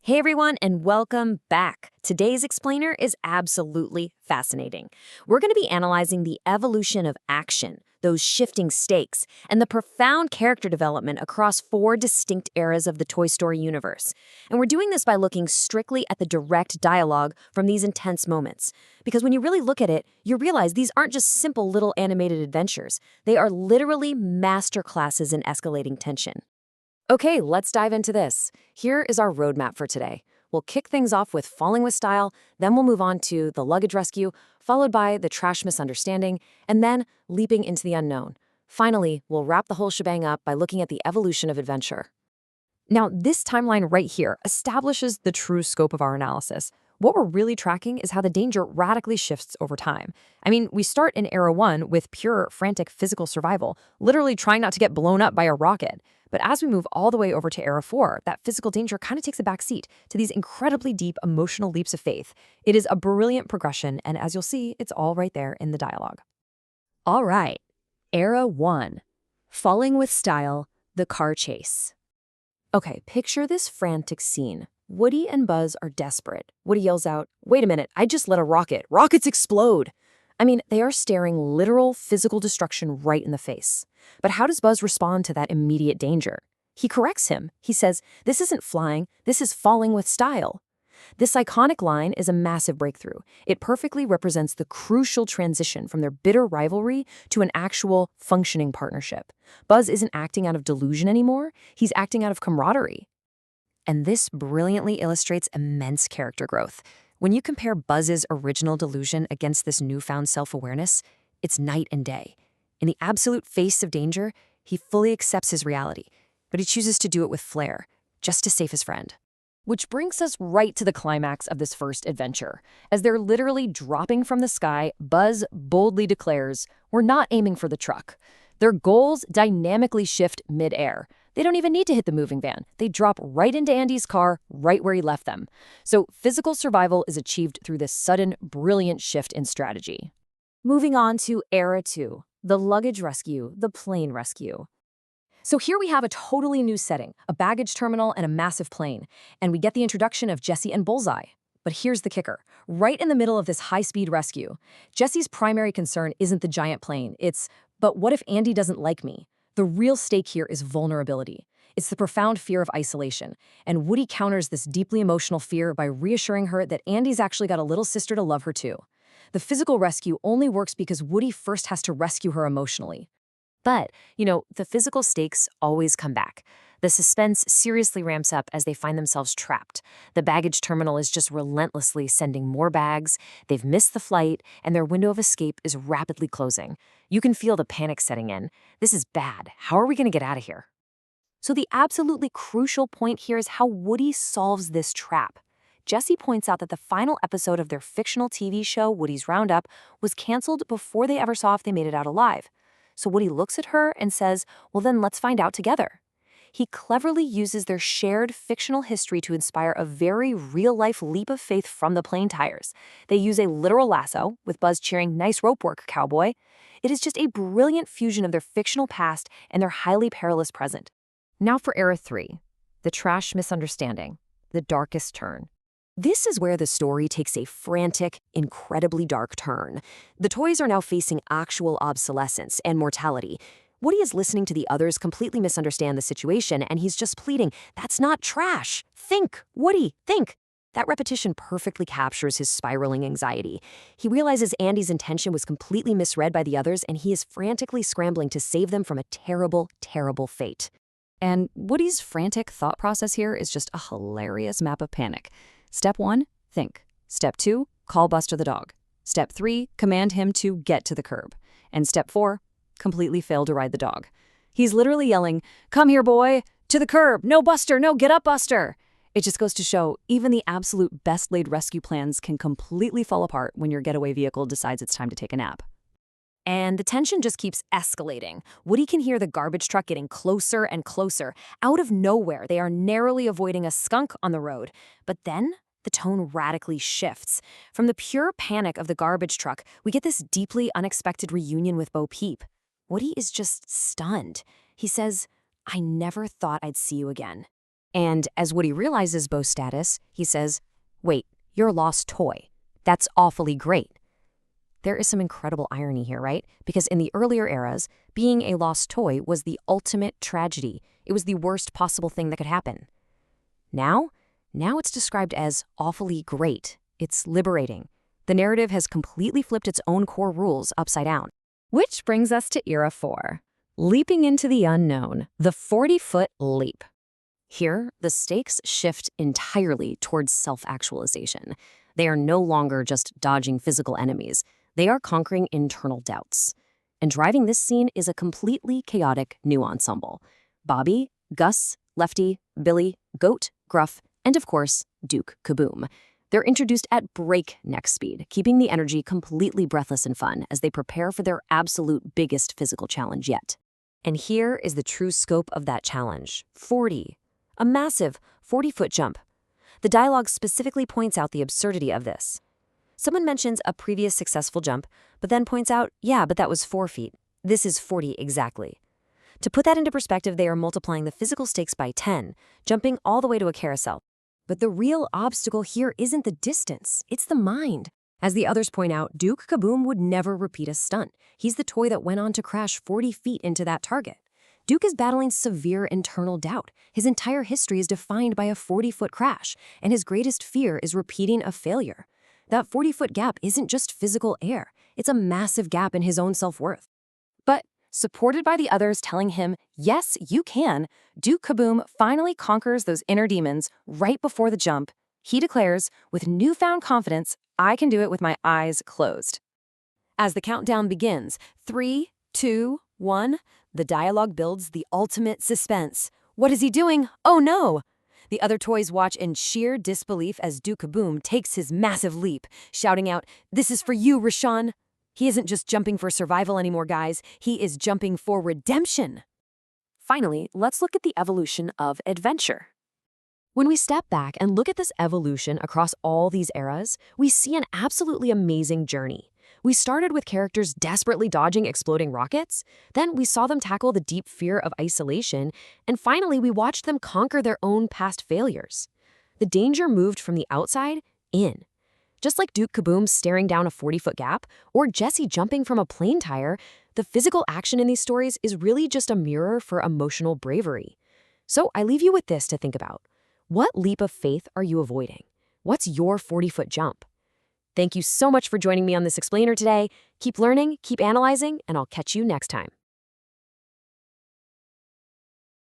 Hey everyone, and welcome back. Today's explainer is absolutely fascinating. We're going to be analyzing the evolution of action, those shifting stakes, and the profound character development across four distinct eras of the Toy Story universe. And we're doing this by looking strictly at the direct dialogue from these intense moments. Because when you really look at it, you realize these aren't just simple little animated adventures. They are literally masterclasses in escalating tension. Okay, let's dive into this. Here is our roadmap for today. We'll kick things off with falling with style, then we'll move on to the luggage rescue, followed by the trash misunderstanding, and then leaping into the unknown. Finally, we'll wrap the whole shebang up by looking at the evolution of adventure. Now, this timeline right here establishes the true scope of our analysis. What we're really tracking is how the danger radically shifts over time. I mean, we start in Era 1 with pure, frantic physical survival, literally trying not to get blown up by a rocket. But as we move all the way over to Era 4, that physical danger kind of takes a back seat to these incredibly deep emotional leaps of faith. It is a brilliant progression, and as you'll see, it's all right there in the dialogue. All right, Era 1, falling with style, the car chase. Okay, picture this frantic scene. Woody and Buzz are desperate. Woody yells out, "Wait a minute, I just lit a rocket. Rockets explode!" I mean, they are staring literal physical destruction right in the face. But how does Buzz respond to that immediate danger? He corrects him. He says, "This isn't flying, this is falling with style." This iconic line is a massive breakthrough. It perfectly represents the crucial transition from their bitter rivalry to an actual, functioning partnership. Buzz isn't acting out of delusion anymore, he's acting out of camaraderie. And this brilliantly illustrates immense character growth. When you compare Buzz's original delusion against this newfound self-awareness, it's night and day. In the absolute face of danger, he fully accepts his reality, but he chooses to do it with flair, just to save his friend. Which brings us right to the climax of this first adventure. As they're literally dropping from the sky, Buzz boldly declares, "We're not aiming for the truck." Their goals dynamically shift mid-air. They don't even need to hit the moving van. They drop right into Andy's car, right where he left them. So physical survival is achieved through this sudden, brilliant shift in strategy. Moving on to Era 2, the luggage rescue, the plane rescue. So here we have a totally new setting, a baggage terminal and a massive plane. And we get the introduction of Jessie and Bullseye. But here's the kicker. Right in the middle of this high-speed rescue, Jessie's primary concern isn't the giant plane. It's, but what if Andy doesn't like me? The real stake here is vulnerability. It's the profound fear of isolation. And Woody counters this deeply emotional fear by reassuring her that Andy's actually got a little sister to love her too. The physical rescue only works because Woody first has to rescue her emotionally. But, the physical stakes always come back. The suspense seriously ramps up as they find themselves trapped. The baggage terminal is just relentlessly sending more bags, they've missed the flight, and their window of escape is rapidly closing. You can feel the panic setting in. This is bad. How are we going to get out of here? So the absolutely crucial point here is how Woody solves this trap. Jessie points out that the final episode of their fictional TV show, Woody's Roundup, was canceled before they ever saw if they made it out alive. So Woody looks at her and says, "Well, then let's find out together." He cleverly uses their shared fictional history to inspire a very real-life leap of faith from the plane tires. They use a literal lasso, with Buzz cheering, "Nice rope work, cowboy." It is just a brilliant fusion of their fictional past and their highly perilous present. Now for Era 3, the trash misunderstanding, the darkest turn. This is where the story takes a frantic, incredibly dark turn. The toys are now facing actual obsolescence and mortality. Woody is listening to the others completely misunderstand the situation, and he's just pleading, "That's not trash. Think, Woody, think." That repetition perfectly captures his spiraling anxiety. He realizes Andy's intention was completely misread by the others, and he is frantically scrambling to save them from a terrible, terrible fate. And Woody's frantic thought process here is just a hilarious map of panic. Step 1, think. Step 2, call Buster the dog. Step 3, command him to get to the curb. And Step 4, completely fail to ride the dog. He's literally yelling, "Come here, boy, to the curb. No, Buster, no, get up, Buster." It just goes to show even the absolute best-laid rescue plans can completely fall apart when your getaway vehicle decides it's time to take a nap. And the tension just keeps escalating. Woody can hear the garbage truck getting closer and closer. Out of nowhere, they are narrowly avoiding a skunk on the road. But then, the tone radically shifts. From the pure panic of the garbage truck, we get this deeply unexpected reunion with Bo Peep. Woody is just stunned. He says, "I never thought I'd see you again." And as Woody realizes Bo's status, he says, "Wait, you're a lost toy. That's awfully great." There is some incredible irony here, right? Because in the earlier eras, being a lost toy was the ultimate tragedy. It was the worst possible thing that could happen. Now it's described as awfully great. It's liberating. The narrative has completely flipped its own core rules upside down. Which brings us to Era 4. Leaping into the unknown, the 40-foot leap. Here, the stakes shift entirely towards self-actualization. They are no longer just dodging physical enemies. They are conquering internal doubts. And driving this scene is a completely chaotic new ensemble. Bobby, Gus, Lefty, Billy, Goat, Gruff, and of course, Duke Kaboom. They're introduced at breakneck speed, keeping the energy completely breathless and fun as they prepare for their absolute biggest physical challenge yet. And here is the true scope of that challenge: 40. A massive 40-foot jump. The dialogue specifically points out the absurdity of this. Someone mentions a previous successful jump, but then points out, yeah, but that was 4 feet. This is 40 exactly. To put that into perspective, they are multiplying the physical stakes by 10, jumping all the way to a carousel. But the real obstacle here isn't the distance, it's the mind. As the others point out, Duke Kaboom would never repeat a stunt. He's the toy that went on to crash 40 feet into that target. Duke is battling severe internal doubt. His entire history is defined by a 40-foot crash, and his greatest fear is repeating a failure. That 40-foot gap isn't just physical air, it's a massive gap in his own self-worth. But supported by the others telling him, yes, you can, Duke Kaboom finally conquers those inner demons right before the jump. He declares, with newfound confidence, I can do it with my eyes closed. As the countdown begins, 3, 2, 1, the dialogue builds the ultimate suspense. What is he doing? Oh no! The other toys watch in sheer disbelief as Duke Kaboom takes his massive leap, shouting out, "This is for you, Rashawn." He isn't just jumping for survival anymore, guys. He is jumping for redemption. Finally, let's look at the evolution of adventure. When we step back and look at this evolution across all these eras, we see an absolutely amazing journey. We started with characters desperately dodging exploding rockets, then we saw them tackle the deep fear of isolation, and finally we watched them conquer their own past failures. The danger moved from the outside in. Just like Duke Kaboom staring down a 40-foot gap, or Jesse jumping from a plane tire, the physical action in these stories is really just a mirror for emotional bravery. So I leave you with this to think about. What leap of faith are you avoiding? What's your 40-foot jump? Thank you so much for joining me on this explainer today. Keep learning, keep analyzing, and I'll catch you next time.